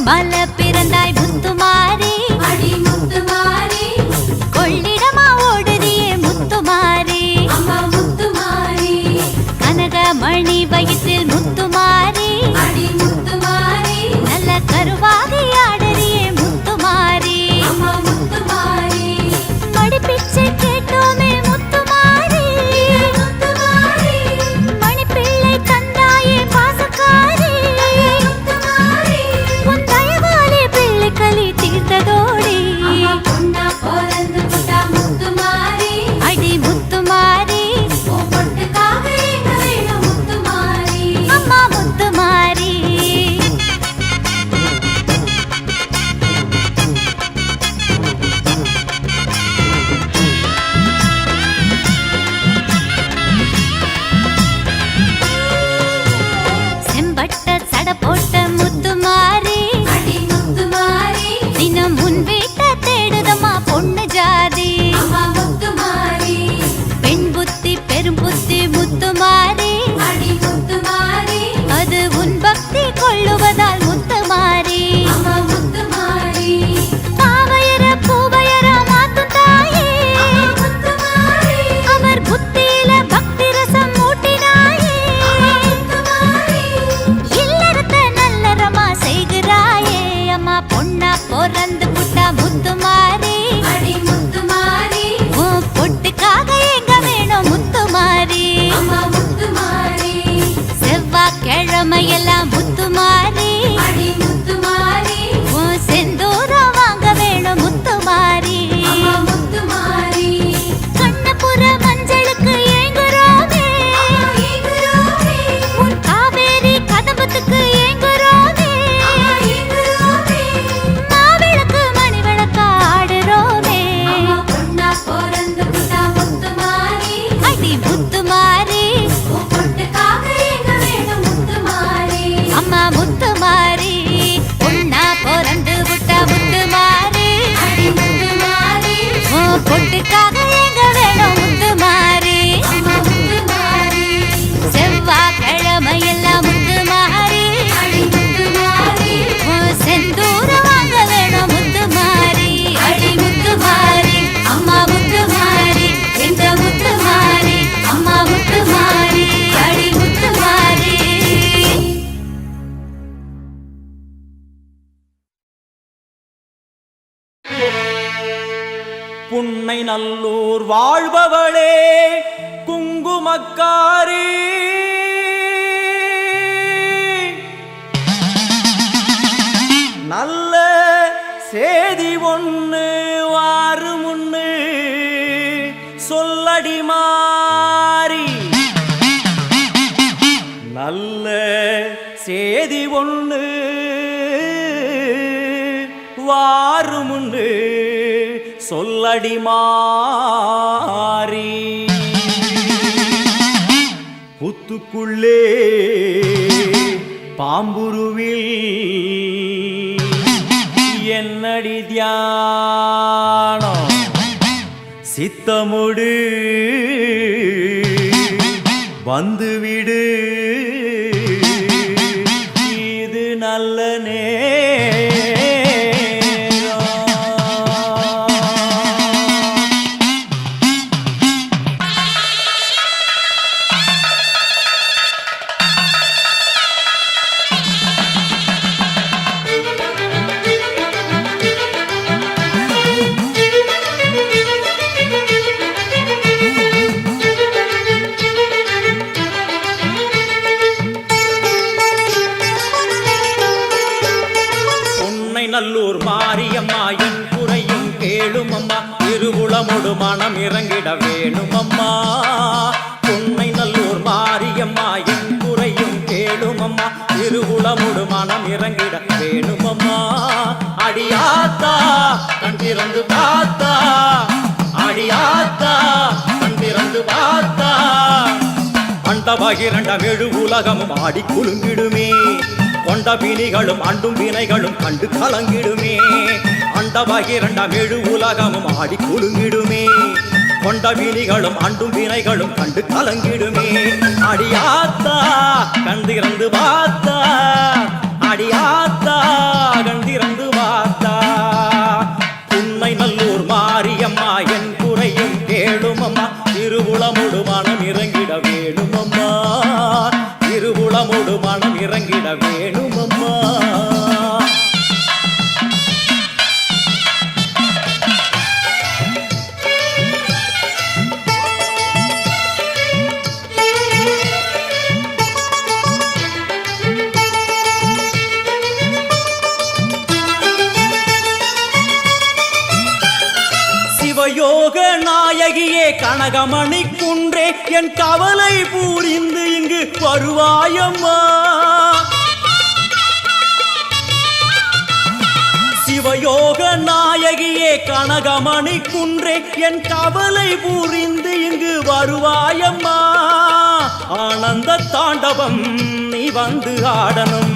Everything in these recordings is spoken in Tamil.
மலை பிறந்தாய் முத்துமாரி, அடி முத்துமாரி, கொள்ளிடமா ஓடுறியே முத்துமாரி, அம்மா முத்துமாரி, கனகமணி வயிற்றில் முத்துமாரி, அடி முத்துமாரி, நல்ல கருவாகி ஆடுறியே முத்துமாரி, அம்மா முத்துமாரி, மடிப்பிச்சை கேட்டோமே முத்துமாரி, முத்துமாரி, மணிப்பிள்ளை தந்தாயே பாசக்காரி, முத்துமாரி, உன் தயவாலே பிள்ளை களி தீர்த்ததோடி, அம்மா பொண்ணா பிறந்து புட்டா முத்துமாரி, அடி முத்துமாரி, உன் பொட்டுக்காக எங்க வேணும் முத்துமாரி, அம்மா முத்துமாரி. செம்பட்ட சட போட்ட முத்துமாரி, அடி முத்துமாரி, தினம் முன் வீட்ட தேடுதம்மா பொண்ணு ஜாதி, அம்மா முத்துமாரி, பெண் புத்தி பெரும் புத்தி முத்துமாரி, அடி முத்துமாரி, அது உன் பக்தி கொள்ளுவதால் முத்துமாரி, அம்மா முத்துமாரி, பாவையர பூவையர மாத்தும் தாயே, முத்துமாரி, அவர் புத்தியில பக்தி ரசம் மூட்டினாயே, முத்துமாரி, இல்லறத்த நல்லறமா செய்கிறாயே, அம்மா பொண்ணா பிறந்து புட்டா முத்துமாரி, அடி முத்துமாரி, உன் பொட்டுக்காக எங்க வேணும் முத்துமாரி, அம்மா முத்துமாரி, செவ்வாய்க்கிழமையெல்லாம் முத்துமாரி, அடி முத்துமாரி, உன் செந்தூரம் வாங்க வேணும் முத்துமாரி, அம்மா முத்துமாரி, கண்ணபுர மஞ்சளுக்கு ஏங்குறோமே, ஏங்குறோமே, உன் காவேரி கதம்பத்துக்கு ஏங்குறோமே, ஏங்குறோமே, மாவிளக்கு மணி விளக்கா ஆடுறோமே, அம்மா பொண்ணா பிறந்து புட்டா முத்துமாரி, அடி முத்துமாரி, உன் பொட்டுக்காக எங்க வேணும் முத்துமாரி, அம்மா முத்துமாரி, பொண்ணா பிறந்து விட்டா முத்துமாரி, அடி முத்துமாரி, உன் பொட்டுக்காக எங்க வேணும் முத்துமாரி, அம்மா முத்துமாரி, செவ்வாய்க்கிழமையெல்லாம் முத்துமாரி, அடி முத்துமாரி, உன் செந்தூரம் வாங்க வேணும் முத்துமாரி, அடி முத்துமாரி, அம்மா முத்துமாரி, எங்க முத்துமாரி, அம்மா முத்துமாரி, அடி முத்துமாரி. புன்னை நல்லூர் வாழ்பவளே குங்குமக்காரி, நல்ல சேதி ஒண்ணு வாரு முன்னு சொல்லடி மாறி, நல்ல சேதி ஒண்ணு வாரு முன்னு சொல்லடி மாறி, புத்துக்குள்ளே பாம்புருவில் என்னடி தியானம், சித்தமுடு வந்துவிடு, இது நல்ல நல்லூர் மாரியம்மா என் குறையும் கேளும் அம்மா, திருவுளமொடு மனம் இறங்கிட வேணும் அம்மா. பொன்னை நல்லூர் மாரியம்மா என் குறையும் கேளும் அம்மா, திருவுளமொடு மனம் இறங்கிட வேணும் அம்மா. அடியாத்தா கண் திறந்து பார்த்தா, அடியாத்தா கண் திறந்து பார்த்தா, அண்டபகிரண்டம் எழு உலகமும் ஆடி குலுங்கிடுமே, கொண்ட வினிகளும் அண்டும் வினைகளும் கண்டு கலங்கிடுமே. அண்டபகிரண்டம் எழு உலகமும் ஆடி குலுங்கிடுமே, கொண்ட வினிகளும் அண்டும் வினைகளும் கண்டு கலங்கிடுமே. அடியாத்தா கண் திறந்து பார்த்தா, அடியாத்தா கண்டிரந்து வாத்தா உன்னை நல்லூர் மாரியம்மா என் குறையும் கேளுமம்மா திருவுளமுடு மனம் இறங்கிட வேணுமம்மா திருவுளமுடு மனம் இறங்கிட வேணுமம்மா யோக நாயகியே கனகமணி குன்றே என் கவலை பூரிந்து இங்கு வருவாயம்மா சிவயோக நாயகியே கனகமணி குன்றே என் கவலை பூரிந்து இங்கு வருவாயம்மா ஆனந்த தாண்டவம் நீ வந்து ஆடணும்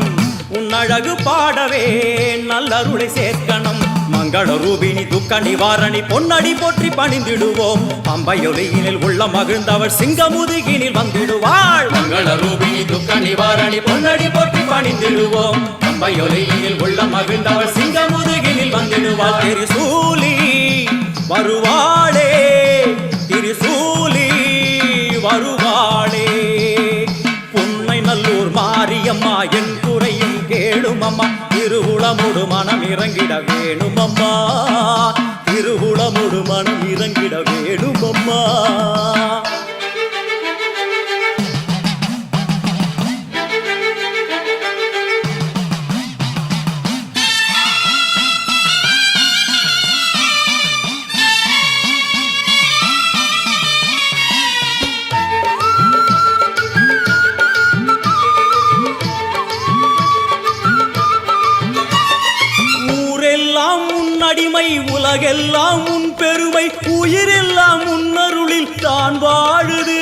உன் அழகு பாடவே நல்லருளை சேர்க்கணும் மங்கள ரூபினி துக்க நிவாரணி பொன்னடி போற்றி பணிந்திடுவோம் பம்பையொலியினில் உள்ள மகிழ்ந்தவர் சிங்கமுதுகினில் வந்திடுவாள் மங்கள ரூபினி துக்க நிவாரணி பொன்னடி போற்றி பணிந்திடுவோம் பம்பையொலியினில் உள்ள மகிழ்ந்தவர் சிங்கமுதுகினில் வந்திடுவாள் திரிசூலி வருவாளே திரிசூலி வருவாளே புன்னை நல்லூர் மாரியம்மா என் குறையும் கேளுமம்மா திருவுளமுடு மனம் இறங்கிட வேணுமம்மா திருவுளமுடு மனம் இறங்கிட வேணுமம்மா அடிமை உலகெல்லாம் உன் பெருமை உயிரெல்லாம் உன்னருளில் தான் வாழுது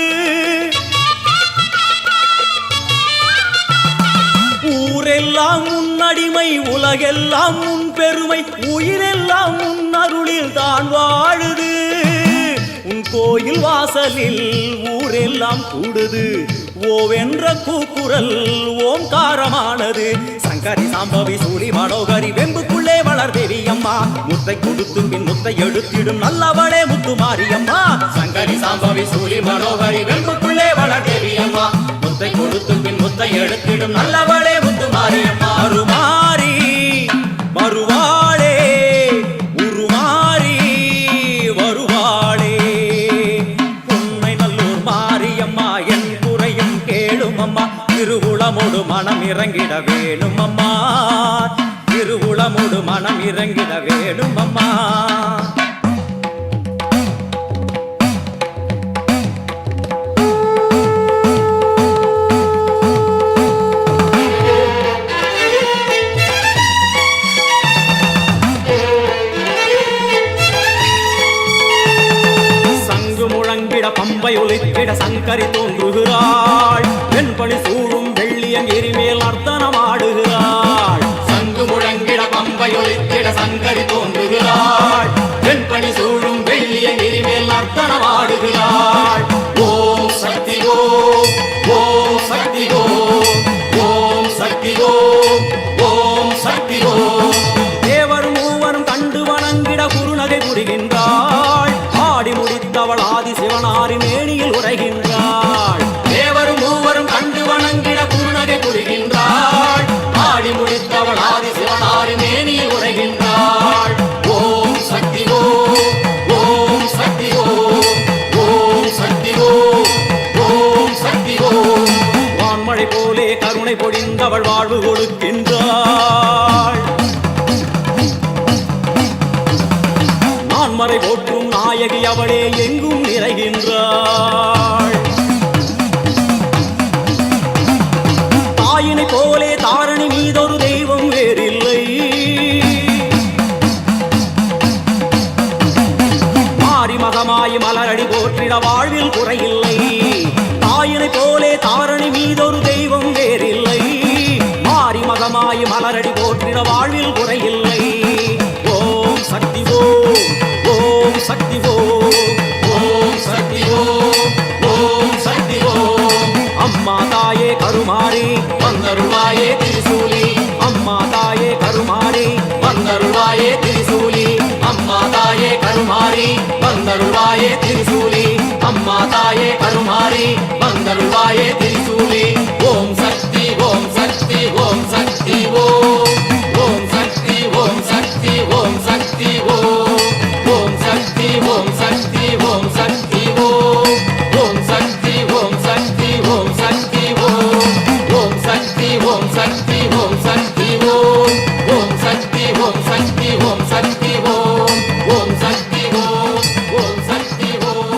ஊரெல்லாம் உன்னடிமை உலகெல்லாம் உன் பெருமை உயிரெல்லாம் உன்னருளில் தான் வாழுது உன் கோயில் வாசலில் ஊரெல்லாம் கூடுது ஓவென்ற கூக்குரல் ஓம்காரமானது சங்கரி சாம்பவி சூழி மனோகரி வெம்புக்குள்ளே வளர் தேவி அம்மா முத்தை கொடுத்து பின் முத்தை எடுத்திடும் நல்லவளே முத்து மாரியம்மா சங்கரி சாம்பவி சூழி மனோகரி வெம்புக்குள்ளே வளர் தேவி அம்மா முத்தை கொடுத்து பின் முத்தை எடுத்திடும் நல்லவளே முத்து மாரியம்மா அருமாரி வருவாளே உருமாறி வருவாளே உன்னை நல்லூர் மாரியம்மா என் குறையும் கேளுமம்மா திருவுளமுடு மனம் இறங்கிட வேணுமம்மா திருவுளமுடு மனம் இறங்கிட வேணுமம்மா சங்கு முழங்கிட பம்பை ஒலித்திட சங்கரி தோன்றுகிறாள் வெண்பணி சூழும் வெள்ளியன் எரிமேல் அர்த்தனமாடுகிறாள் சங்கு முழங்கிட பம்பை ஒலித்திட சங்கரி தோன்றுகிறாள் வெண்பணி சூழும் வெள்ளியன் எரிமேல் அர்த்தனமாடுகிறாள் ஓம் சக்தி ஓம் ஓம் சக்தி ஓம் ஓம் சக்தி ஓம் ஓம் சக்தி ஓம் தேவரும் மூவரும் கண்டு வணங்கிட குருநகை புரிகின்றாள் ஆடி முடித்தவள் ஆதி சிவனாரி மேனியில் உரைகின்றாள் தேவரும் மூவரும் கண்டு வணங்கிட குருநகை புரிகின்றாள் ஆடி முடித்தவள் ஆதி சிவனாரி மேனியில் உரைகின்றாள் ஓம் சக்தி ஓம் ஓம் சக்தி ஓம் ஓம் சக்தி ஓம் ஓம் சக்தி ஓம் வான்மழை போலே கருணை பொழிந்தவள் வாழ்வு கொடுக்கின்றாள் நான்மறை போற்றும் நாயகி அவளே எங்கும் நிறைகின்றாள் தாயினை போலே தாரணி மீதொரு தெய்வம் வேறில்லை மாறி மகமாய் மலரடி போற்றிட வாழ்வில் குறையில்லை தாயினை போலே தாரணி மீதொரு தெய்வம் வேறில்லை மாறி மகமாய் மலரடி போற்றிட வாழ்வில் குறையில்லை ஓம் சக்தி ஓம் ஓம் சக்தி ஓம் ஓம் சக்தி ஓம் ஓம் சக்தி ஓம் அம்மா தாயே கருமாரி வந்தருளாயே திரிசூலி அம்மா தாயே கருமாரி வந்தருள்வாயே திரிசூலி ஓம் சக்தி ஓம் சக்தி ஓம் சக்தி ஓம் ஓம் சக்தி ஓம் சக்தி ஓம் சக்தி ஓம் ஓம் சக்தி ஓம் சக்தி ஓம் சக்தி ஓம் ஓம் சக்தி ஓம் சக்தி ஓம் சக்தி ஓம் ஓம் சக்தி ஓம் சக்தி ஓம் சக்தி ஓம் ஓம் சக்தி ஓம் சக்தி ஓம் சக்தி ஓம் ஓம் சக்தி ஓம் ஓம் சக்தி ஓம்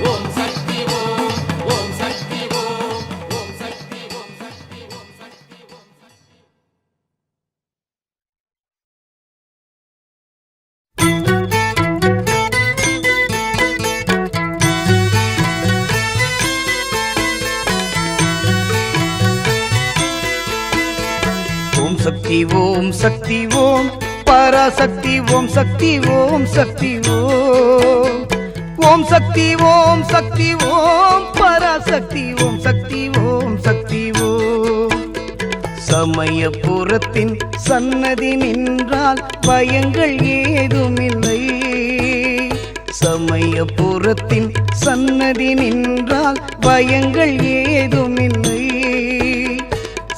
ஓம் சக்தி ஓம் ஓம் சக்தி ஓம் ஓம் சக்தி ஓம் சக்தி ஓம் சக்தி ஓம் ஓம் சக்தி ஓம் சக்தி ஓம் பராசக்தி ஓம் சக்தி ஓம் சக்தி ஓம் ஓம் சக்தி ஓம் சக்தி ஓம் பராசக்தி ஓம் சக்தி ஓம் சக்தி ஓம் சமயபுரத்தின் சன்னதி நின்றால் பயங்கள் ஏதுமில்லை சமயபுரத்தின் சன்னதி நின்றால் பயங்கள் ஏதுமில்லை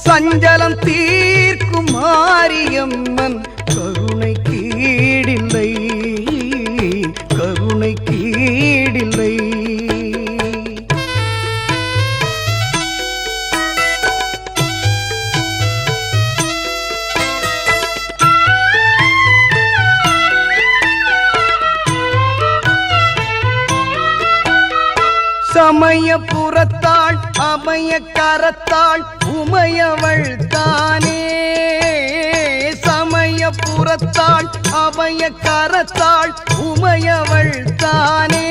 சஞ்சலம் தீர்க்கும் மாரியம்மன் கருணை கீடில்லை கருணை கீடில்லை சமயபுரத்தாள் அமய கரத்தாள் உமையவள் தானே சமயபுரத்தாள் அமய கரத்தாள் உமையவள் தானே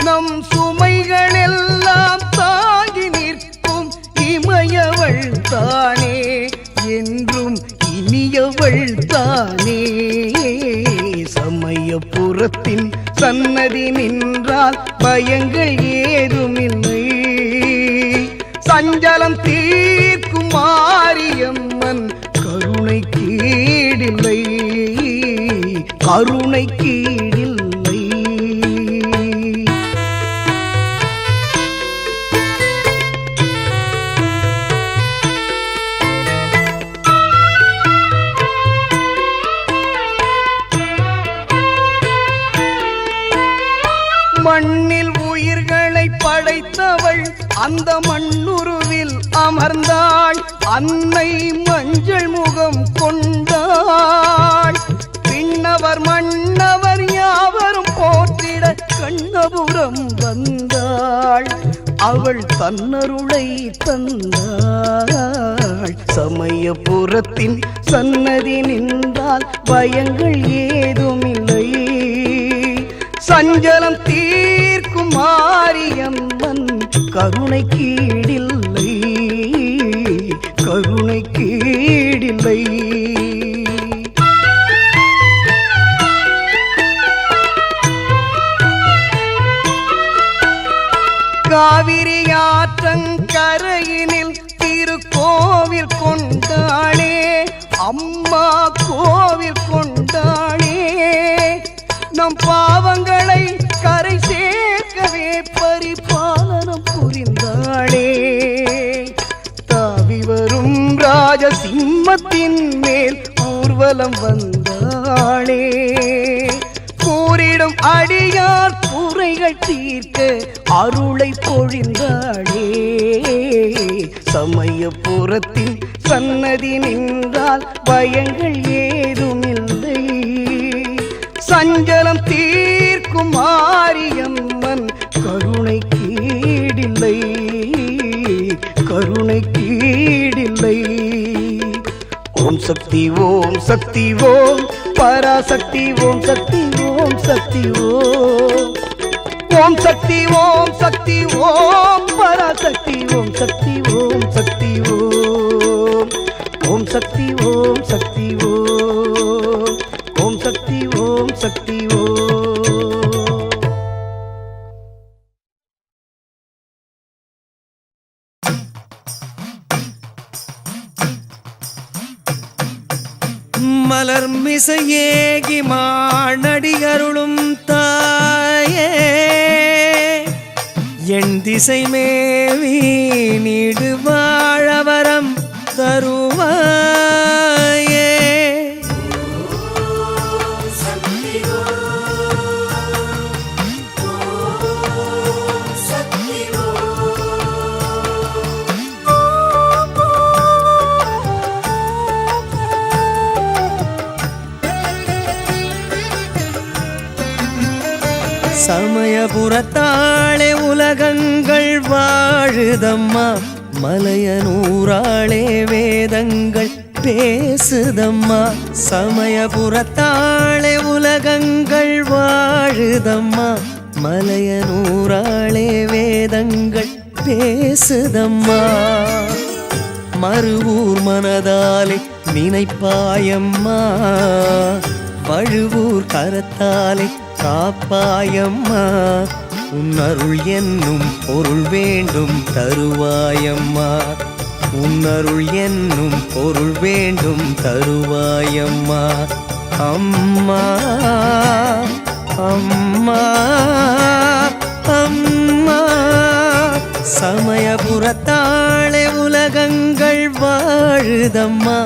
நம் சுமைகளெல்லாம் தாங்கி நிற்கும் இமையவள் தானே என்றும் இனியவள் தானே சமயபுரத்தின் சன்னதி நின்றால் பயங்கள் ஏதுமில்லை சஞ்சலம் தீர்க்கும் மாரியம்மன் கருணை கீடில்லை கருணை கீடில்லை மண்ணில் உயிர்களை படைத்தவள் அந்த மண்ணுருவில் அமர்ந்தாள் அன்னை மஞ்சள் முகம் கொண்டாள் விண்ணவர் மன்னவர் யாவரும் போற்றிட கண்ணபுரம் வந்தாள் அவள் தன்னருளை தந்தாள் சமயபுரத்தின் சன்னதி நின்றால் பயங்கள் ஏதுமில்லை சஞ்சலம் தீர்க்கும் மாரியம்மன் கருணை கீடில்லை கருணை கீடில்லை காவிரி ஆற்றங்கரையினில் திருக்கோவில் கொண்டாளே அம்மா கோவில் கொண்டாளே நம் பாவங்களை கரை சேர்க்கவே பரிபாலனம் புரிந்தாளே தாவி வரும் ராஜசிம்மத்தின் மேல் ஊர்வலம் வந்தாளே கூறிடும் அடியார் குறைகள் தீர்க்க அருளை பொழிந்தாளே சமயபுரத்தின் சன்னதி நின்றால் பயங்கள் ஏதுமில்லை சஞ்சலம் தீர்க்கும் மாரியம்மன் கருணை கீடில்லை கருணை கீடில்லை ஓம் சக்தி ஓம் சக்தி ஓம் பராசக்தி ஓம் சக்தி ஓம் சக்தி ஓம் ஓம் சக்தி ஓம் சக்தி ஓம் பராசக்தி ஓம் சக்தி ஓம் சக்தி ஓம் ஓம் சக்தி ஓம் சக்தி ஓம் ஓம் சக்தி ஓம் சக்தி ஓம் மலர் மிசையேகி மானடி அருளும் தாயே என் திசை மேவி நீடு வாழவரம் தருவாயே. சமயபுரத்தாளே உலகங்கள் வாழுதம்மா, மலையனூராளே வேதங்கள் பேசுதம்மா. சமயபுரத்தாளே உலகங்கள் வாழுதம்மா, மலையனூராளே வேதங்கள் பேசுதம்மா. மறுவூர் மனதாலே நினைப்பாயம்மா, வழுவூர் கரத்தாலே காப்பாயம்மா. உன்னருள் என்னும் பொருள் வேண்டும் தருவாயம்மா, உன்னருள் என்னும் பொருள் வேண்டும் தருவாயம்மா. அம்மா அம்மா அம்மா. சமயபுரத்தாளே உலகங்கள் வாழுதம்மா,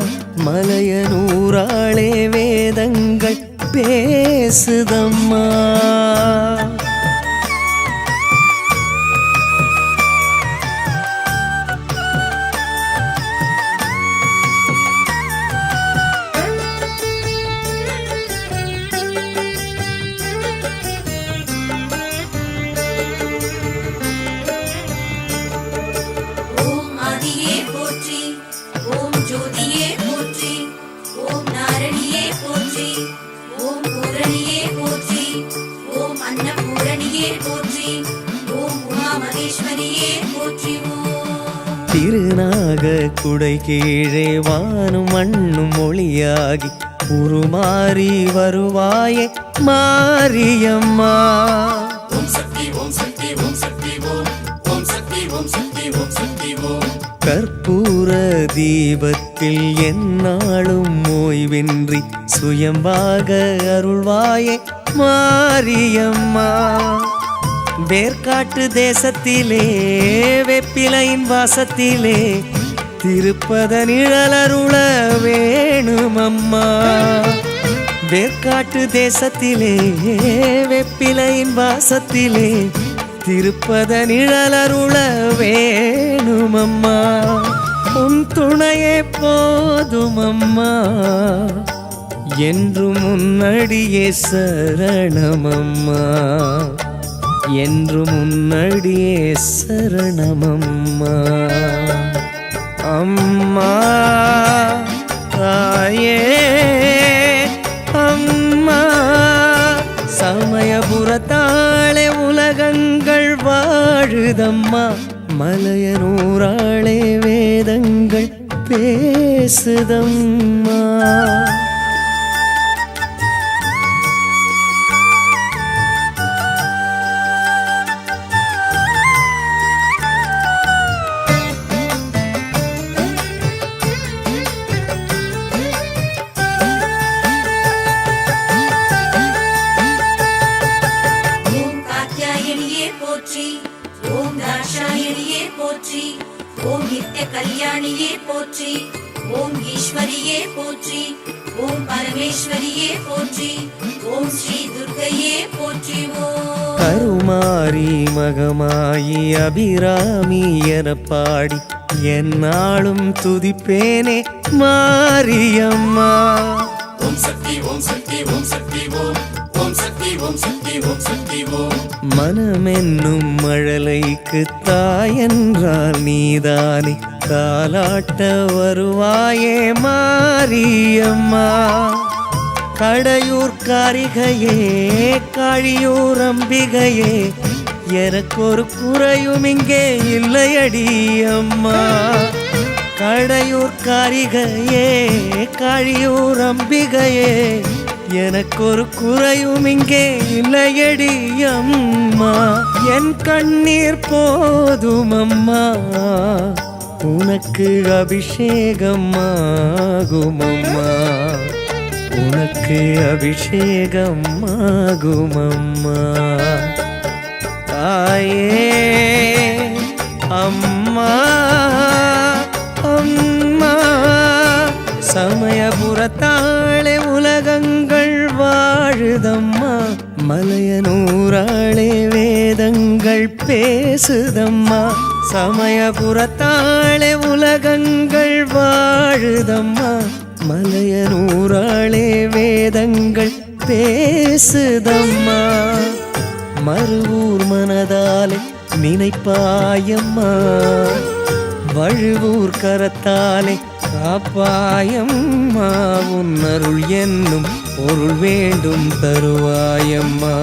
மலையனூராளே வேதங்கள் பேசுதம்மா. ஓம் ஆதியே போற்றி, ஓம் ஜோதியே போற்றி, ஓம் நாரணியே போற்றி, ஓம் பூரணியே போற்றி, ஓம் அன்னபூரணியே போற்றி, ஓம் உமா மகேஸ்வரியே போற்றி. ஓம் திருநாக குடை கீழே வானும் மண்ணும் ஒளியாகி உருமாறி வருவாயே மாரியம்மா. கற்பூர தீபத்தில் எந்நாளும் ஓய்வின்றி சுயம்பாக அருள்வாயே மாரியம்மா. வேர்க்காட்டு தேசத்திலே வெப்பிலையின் வாசத்திலே திருப்பத நிழலருள வேணுமம்மா. வேர்க்காட்டு தேசத்திலே வெப்பிலையின் வாசத்திலே திருப்பத நிழலருள வேணுமம்மா. உன் துணையே போதுமம்மா, என்றும் முன்னடியே சரணமம்மா, என்றும் முன்னடியே சரணமம்மா. அம்மா தாயே அம்மா. சமயபுரத்தாளே உலகங்கள் வாழுதம்மா, மலையனூராளே வேதங்கள் பேசுதம்மா. ஓம் காத்யாயனியே போற்றி, ஓம் தாட்சாயணியே போற்றி, ஓம் நித்ய கல்யாணியே போற்றி, ஓம் ஈஸ்வரியே போற்றி, ஓம் பரமேஸ்வரியே போற்றி, ஓம் ஸ்ரீ துர்க்கையே போற்றி. ஓம் கருமாரி மகமாயி அபிராமி என பாடி எந்நாளும் துதிப்பேனே மாரியம்மா. மனமென்னும் மழலைக்கு தாயென்றால் நீதானே தாலாட்ட வருவாயே மாரியம்மா. கடையூர் காரிகையே காழியூர் அம்பிகையே, எனக்கொரு குறையும் இங்கே இல்லையடி அம்மா. கடையூர் காரிகையே காழியூர் அம்பிகையே, எனக்கொரு குறையும் இங்கே இல்லையடி அம்மா. என் கண்ணீர் போதும் அம்மா, உனக்கு அபிஷேகம் ஆகும் அம்மா, உனக்கு அபிஷேகம் ஆகும் அம்மா. தாயே மலையனூராளே வேதங்கள் பேசுதம்மா, சமயபுரத்தாளே உலகங்கள் வாழுதம்மா. மலையனூராளே வேதங்கள் பேசுதம்மா, மறுவூர் மனதாலே நினைப்பாயம்மா, வழுவூர் கரத்தாலே காப்பாயம்மா. உன்னருள் என்னும் பொருள் வேண்டும் தருவாயம்மா,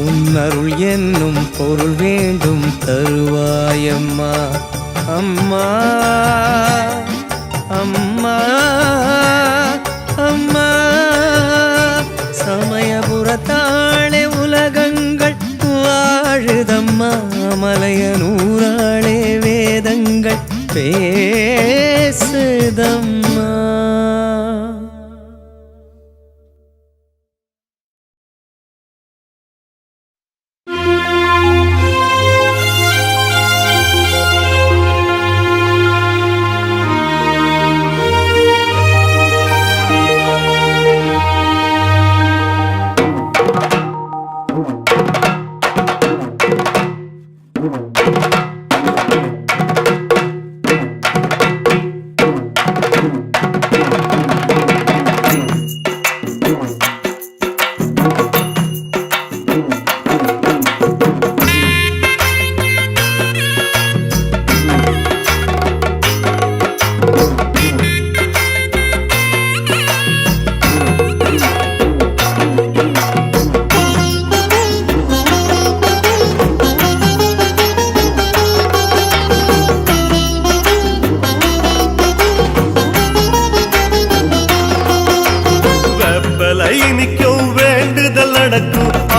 உன்னருள் என்னும் பொருள் வேண்டும் தருவாயம்மா. அம்மா அம்மா அம்மா, சமயபுரத்தாளே உலகங்கள் வாழுதம்மா, மலையனூராளே வேதங்கள் பேசுதம்மா.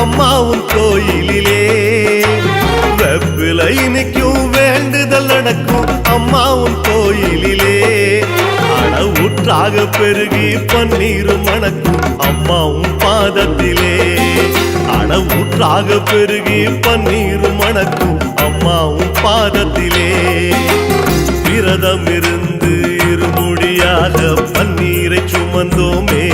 அம்மாவும் கோயிலிலே வெப்பிலை இனிக்கும் வேண்டுதல் நடக்கும் அம்மாவும் கோயிலிலே. அளவுற்றாக பெருகி பன்னீரும் மணக்கும் அம்மாவும் பாதத்திலே. அளவுற்றாக பெருகி பன்னீரும் மணக்கும் அம்மாவும் பாதத்திலே. விரதம் இருந்து இருமுடியாக பன்னீரை சுமந்தோமே,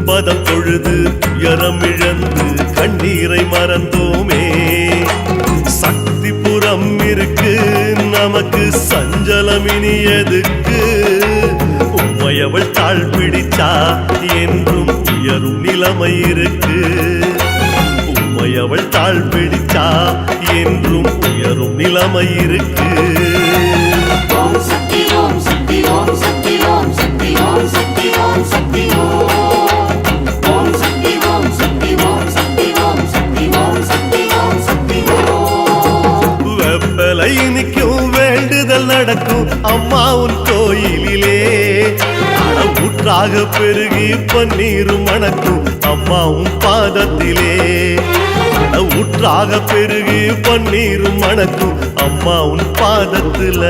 பதம் தொழுது உயரம் இழந்து கண்ணீரை மறந்தோமே. சக்தி புறம் இருக்கு நமக்கு சஞ்சலம் இனி எதுக்கு, உம்மையவள் தாழ் பிடிச்சா என்றும் உயரும் நிலைமை இருக்கு. உம்மையவள் தாழ் பிடிச்சா என்றும் உயரும் நிலைமை இருக்கு. ஓம் சக்தி ஓம் சக்தி ஓம் சக்தி ஓம் சக்தி ஓம் சக்தி ஓம் சக்தி ஓம். வெப்பலை இனிக்கும் வேண்டுதல் நடக்கும் அம்மாவும் கோயிலிலே. அளவுற்றாக பெருகி பன்னீரும் மணக்கும் அம்மாவும் பாதத்திலே. அளவுற்றாக பெருகி பன்னீரும் மணக்கும் அம்மாவும் பாதத்தில.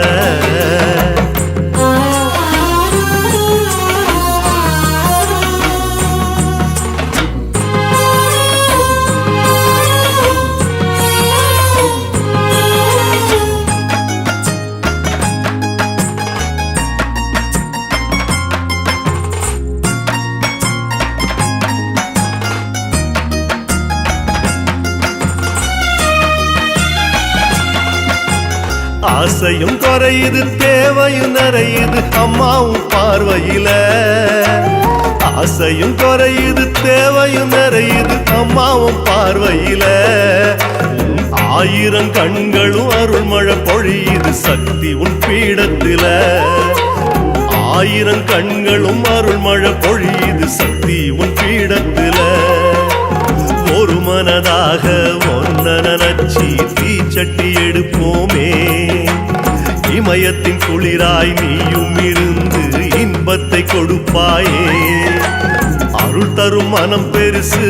ஆசையும் குறையுது தேவையும் நிறையுது அம்மாவும் பார்வையில. ஆசையும் குறையுது தேவையும் நிறையுது அம்மாவும் பார்வையில. ஆயிரம் கண்களும் அருள்மழை பொழியுது சக்தி உன் பீடத்தில. ஆயிரம் கண்களும் அருள்மழை பொழியுது சக்தி உன் பீடத்தில. ஒரு மனதாக ஒன்ன நினைச்சி தீச்சட்டி எடுப்போமே. இமயத்தின் குளிராய் நீயும் இருந்து இன்பத்தை கொடுப்பாயே. அருள் தரும் மனம் பெருசு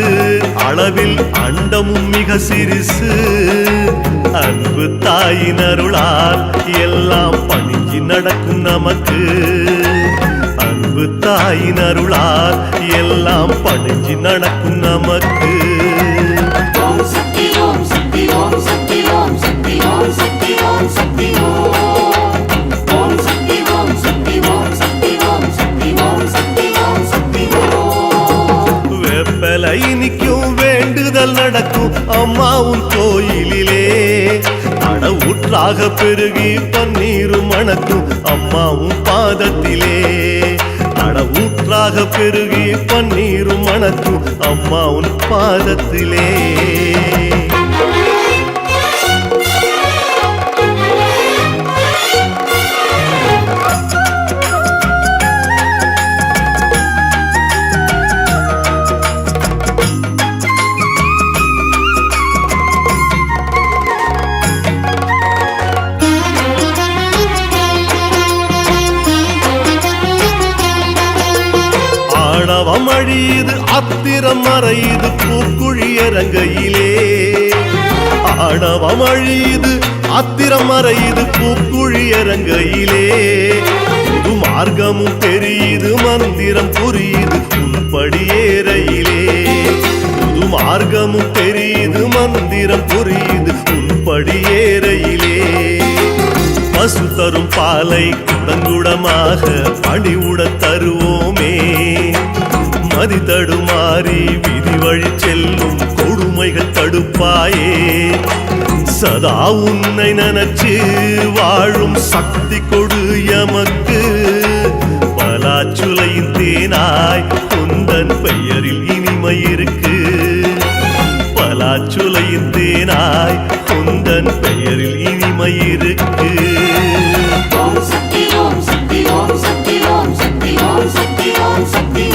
அளவில் அண்டமும் மிக சிறுசு. அன்பு தாயின் அருளால் எல்லாம் பணிஞ்சு நடக்கும் நமக்கு. அன்பு தாயின் அருளால் எல்லாம் பணிஞ்சு நடக்கும் நமக்கு. ஓம் சக்தி ஓம் சக்தி ஓம் சக்தி ஓம் சக்தி ஓம் சக்தி ஓம் சக்தி ஓம். ஓம் சக்தி ஓம் சக்தி ஓம் சக்தி ஓம் சக்தி ஓம் சக்தி ஓம் சக்தி ஓம். வெப்பலை இனிக்கும் ஊற்றாக பெருகி பன்னீரும் மணக்கும் அம்மாவும் பாதத்திலே அட ஊற்றாக பெருகி பன்னீரும் மணக்கும் அம்மாவும் பாதத்திலே ஆணவம் அழியுது அத்திரம் மறையுது பூக்குழியரங்கையிலே ஆணவம் அழியுது அத்திரம் மறையுது பூக்குழியரங்கையிலே புது மார்க்கமும் தெரியுது மந்திரம் புரியுது உன்படியேறையிலே புது மார்க்கமும் தெரியுது மந்திரம் புரியுது உன்படியேறையிலே பசு தரும் பாலை குடங்குடமாக பணிவுட தருவோமே மதி தடுமாறி விதி வழி செல்லும் கொடுமைகள் தடுப்பாயே சதா உன்னை நினைச்சு வாழும் சக்தி கொடு எமக்கு பலாச்சுளையின் தேனாய் குந்தன் பெயரில் இனிமை இருக்கு பலாச்சுளையின் தேனாய் குந்தன் பெயரில் இனிமை இருக்கு ஓம் சக்தி ஓம் சக்தி ஓம் சக்தி ஓம் சக்தி ஓம் சக்தி ஓம் சக்தி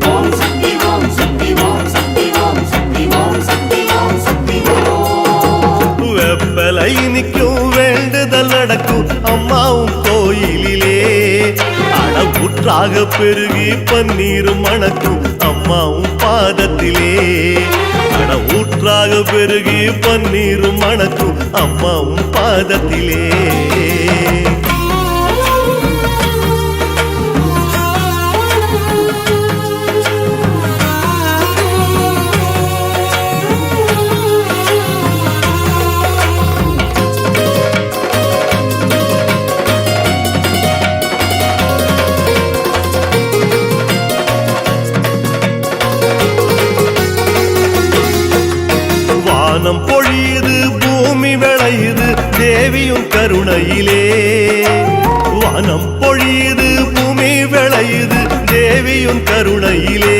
ஓம் சக்தி ஓம் சக்தி ஓம் சக்தி ஓம் சக்தி ஓம் சக்தி ஓம் சக்தி வெப்பலை நிற்கும் வேண்டுதல் நடக்கும் அம்மாவும் கோயிலிலே அடவுற்றாக பெருகி பன்னீரும் மணக்கும் அம்மாவும் பாதத்திலே அடவுற்றாக பெருகி பன்னீரும் மணக்கும் அம்மாவும் பாதத்திலே வானம் பொழியுது பூமி விளையுது தேவியும் கருணையிலே வானம் பொழியுது பூமி விளையுது தேவியும் கருணையிலே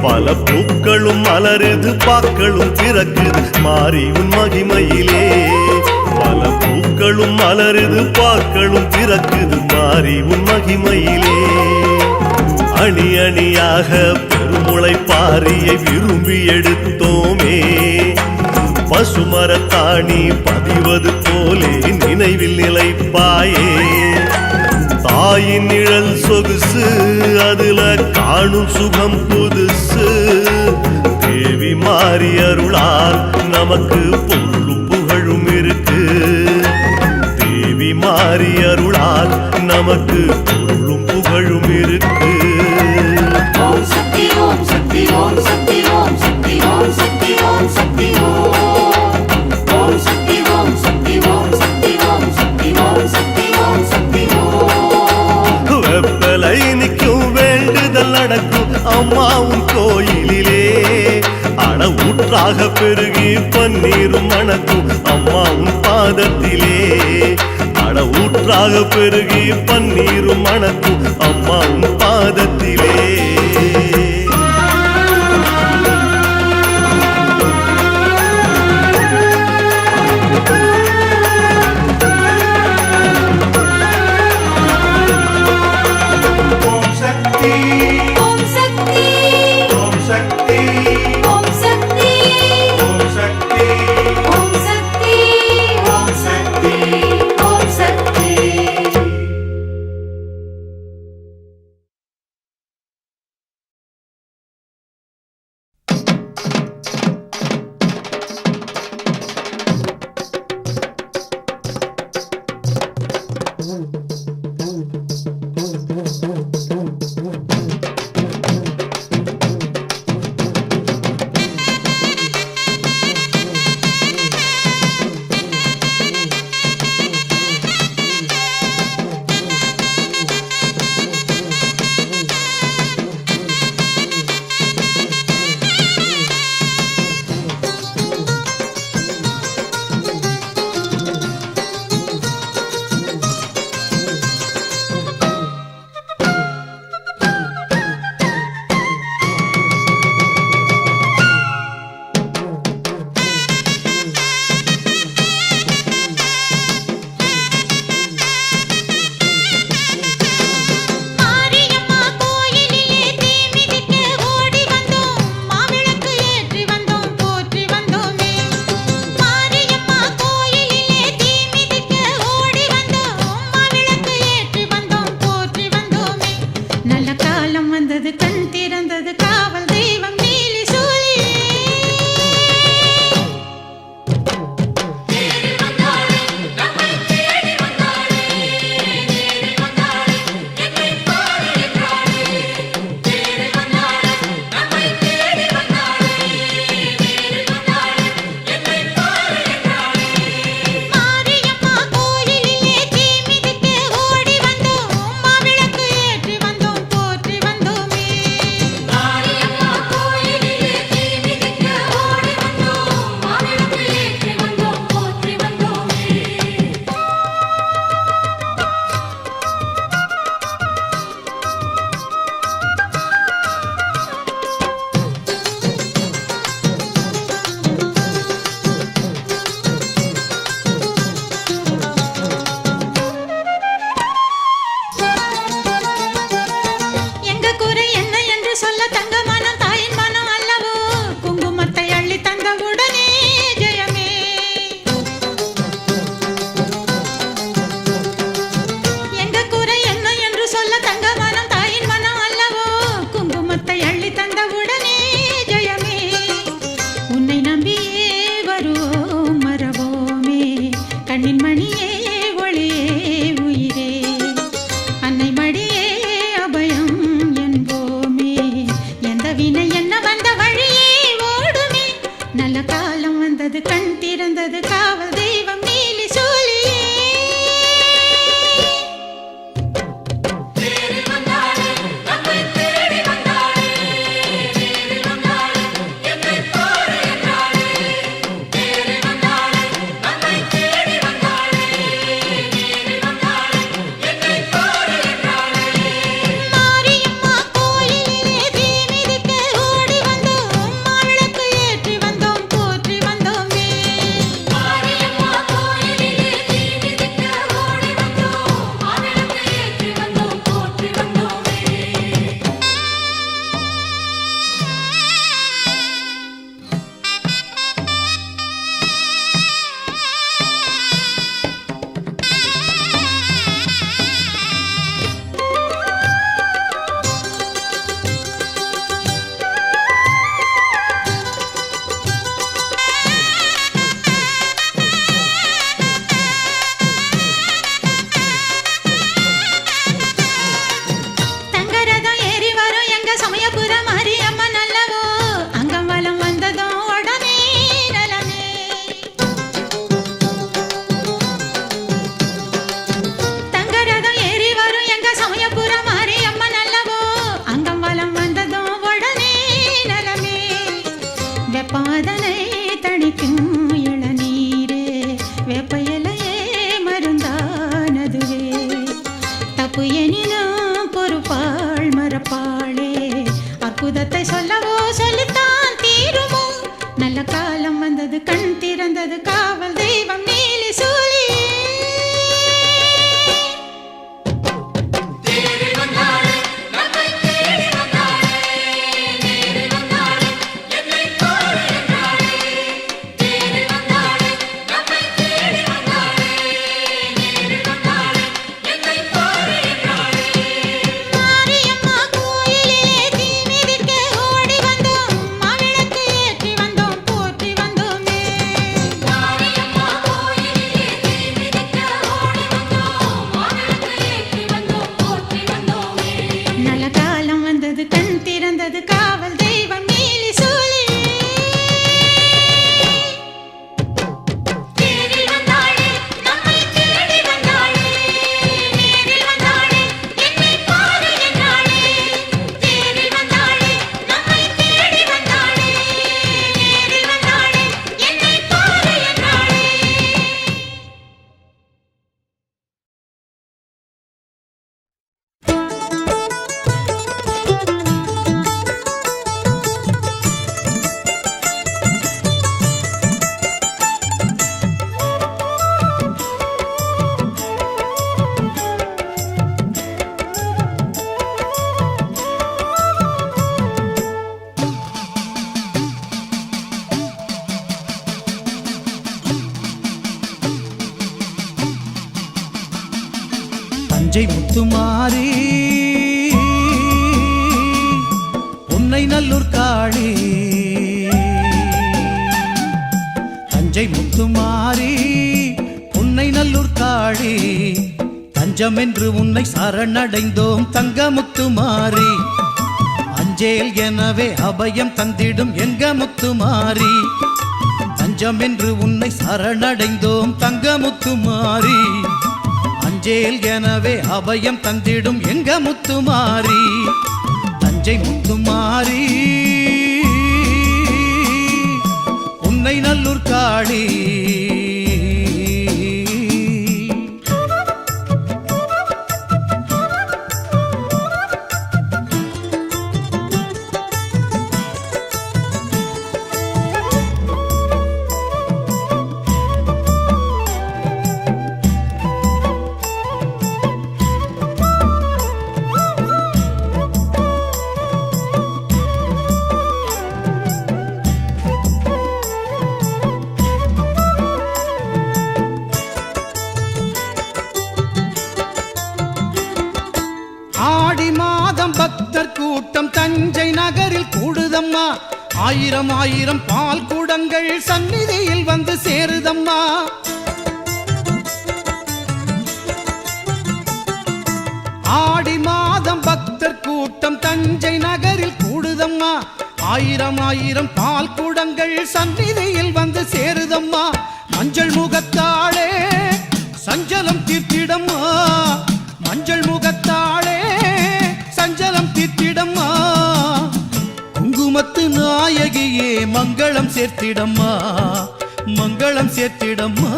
பல பூக்களும் மலருது பாக்களும் பிறக்குது மாறி உன் மகிமையிலே பல பூக்களும் மலருது பாக்களும் பிறக்குது மாறி உன் மகிமையிலே அணி அணியாக பெருமுளை பாரியை விரும்பி எடுத்தோமே பசுமரத்தாணி பதிவது போலே நினைவில் நிலைப்பாயே தாயின் நிழல் சொகுசு அதுல காணும் சுகம் புதுசு தேவி மாறி அருளால் நமக்கு பொருளும் புகழும் இருக்கு தேவி மாறி அருளால் நமக்கு பொருளும் புகழும் இருக்கு ஓம் சக்தி ஓம் சக்தி ஓம் சக்தி ஓம் சக்தி ஓம் சக்தி ஓம் சக்தி ஓம் சக்தி ஓம் சக்தி ஓம் சக்தி ஓம் சக்தி ஓம் சக்தி ஓம் சக்தி வெப்பலை நிற்கும் வேண்டுதல் நடக்கும் அம்மாவும் கோயிலிலே அடவுற்றாக பெருகி பன்னீரும் மணக்கும் அம்மாவும் பாதத்திலே அடவுற்றாக பெருகி பன்னீரும் மணக்கும் அம்மாவும் பாதத்திலே தஞ்சை முத்துமாரி பொன்னை நல்லூர் காளி தஞ்சை முத்துமாரி பொன்னை நல்லூர் காளி தஞ்சம் என்று உன்னை சரணடைந்தோம் தங்க முத்துமாரி அஞ்சேல் எனவே அபயம் தந்திடும் எங்க முத்துமாரி தஞ்சம் என்று உன்னை சரணடைந்தோம் தங்க முத்துமாரி அஞ்சேல் எனவே அபயம் தந்திடும் எங்க முத்துமாரி தஞ்சை முத்துமாரி உன்னை நல்லூர் காளி ஆடி மாதம் பக்தர் கூட்டம் தஞ்சை நகரில் கூடுதம்மா ஆயிரம் ஆயிரம் பால் குடங்கள் சந்நிதியில் வந்து சேருதம்மா ஆடி மாதம் பக்தர் கூட்டம் தஞ்சை நகரில் கூடுதம்மா ஆயிரம் ஆயிரம் பால் குடங்கள் சந்நிதியில் வந்து சேருதம்மா மஞ்சள் முகத்தாளே சஞ்சலம் தீர்த்திடம்மா மஞ்சள் முகத்தாளே சஞ்சலம் தீர்த்திடம்மா குங்குமத்து நாயகியே மங்களம் சேர்த்திடம்மா மங்களம் சேர்த்திடம்மா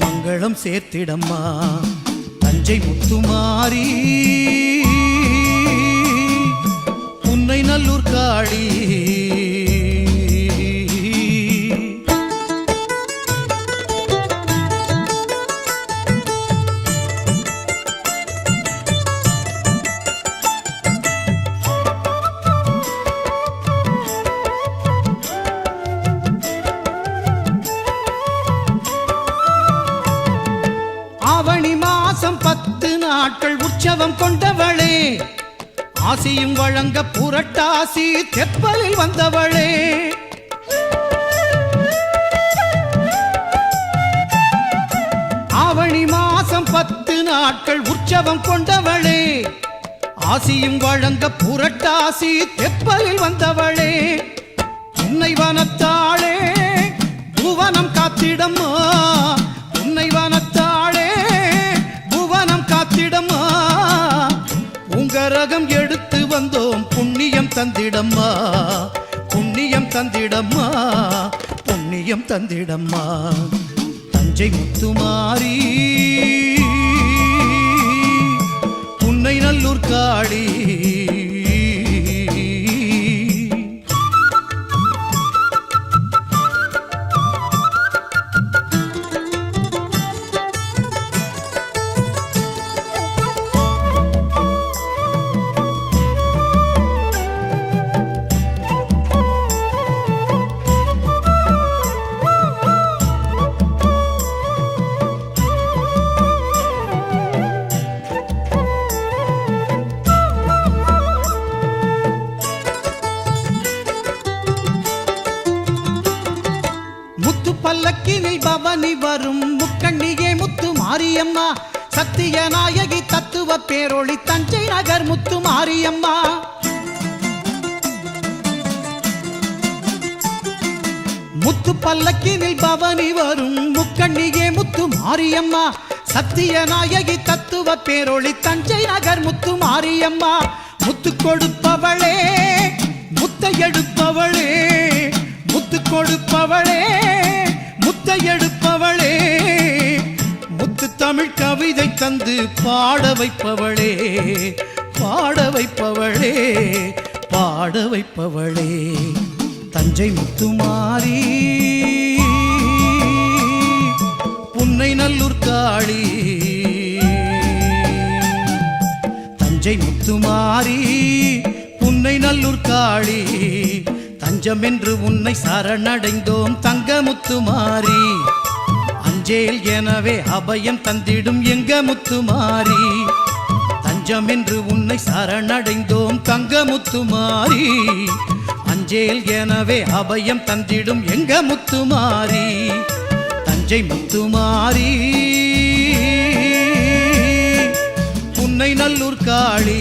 மங்களம் சேர்த்திடம்மா தஞ்சை முத்துமாரி உன்னை நல்லூர் காளி ஆவணி மாசம் 10 நாட்கள் உற்சவம் கொண்டவளே ஆசியும் வழங்க புரட்டாசி தெப்பலில் வந்தவளே ஆவணி மாசம் 10 நாட்கள் உற்சவம் கொண்டவளே ஆசியும் வழங்க புரட்டாசி தெப்பலில் வந்தவளே உன்னை வனத்தாளே புவனம் காத்திடம்மா உன்னை வனத்தாளே புவனம் காத்திடம்மா உங்கரகம் எடுத்து வந்தோம் புண்ணியம் தந்திடம்மா புண்ணியம் தந்திடம்மா புண்ணியம் தந்திடம்மா தஞ்சை முத்துமாரி உன்னை நல்லூர் காளி பல்லக்கினில் பவனி வரும் முக்கண்ணியே முத்து மாரியம்மா சத்திய நாயகி தத்துவ பேரொளி தஞ்சை நகர் முத்து மாரியம்மா முத்து பல்லக்கினில் பவனி வரும் முக்கண்ணியே முத்து மாரியம்மா சத்திய நாயகி தத்துவ பேரொளி தஞ்சை நகர் முத்து மாரியம்மா முத்து கொடுப்பவளே முத்தை எடுப்பவளே முத்து கொடுப்பவளே முத்தை எடுப்பவளே முத்து தமிழ் கவிதை தந்து பாட வைப்பவளே பாட வைப்பவளே பாட வைப்பவளே தஞ்சை முத்துமாரி புன்னை நல்லூர் காளி தஞ்சை முத்துமாரி புன்னை நல்லூர் காளி தஞ்சம் என்று உன்னை சரணடைந்தோம் தங்க முத்துமாரி அஞ்சேல் எனவே அபயம் தந்திடும் எங்க முத்துமாரி தஞ்சம் என்று உன்னை சரணடைந்தோம் தங்க முத்துமாரி அஞ்சேல் எனவே அபயம் தந்திடும் எங்க முத்துமாரி தஞ்சை முத்துமாரி புன்னை நல்லூர் காளி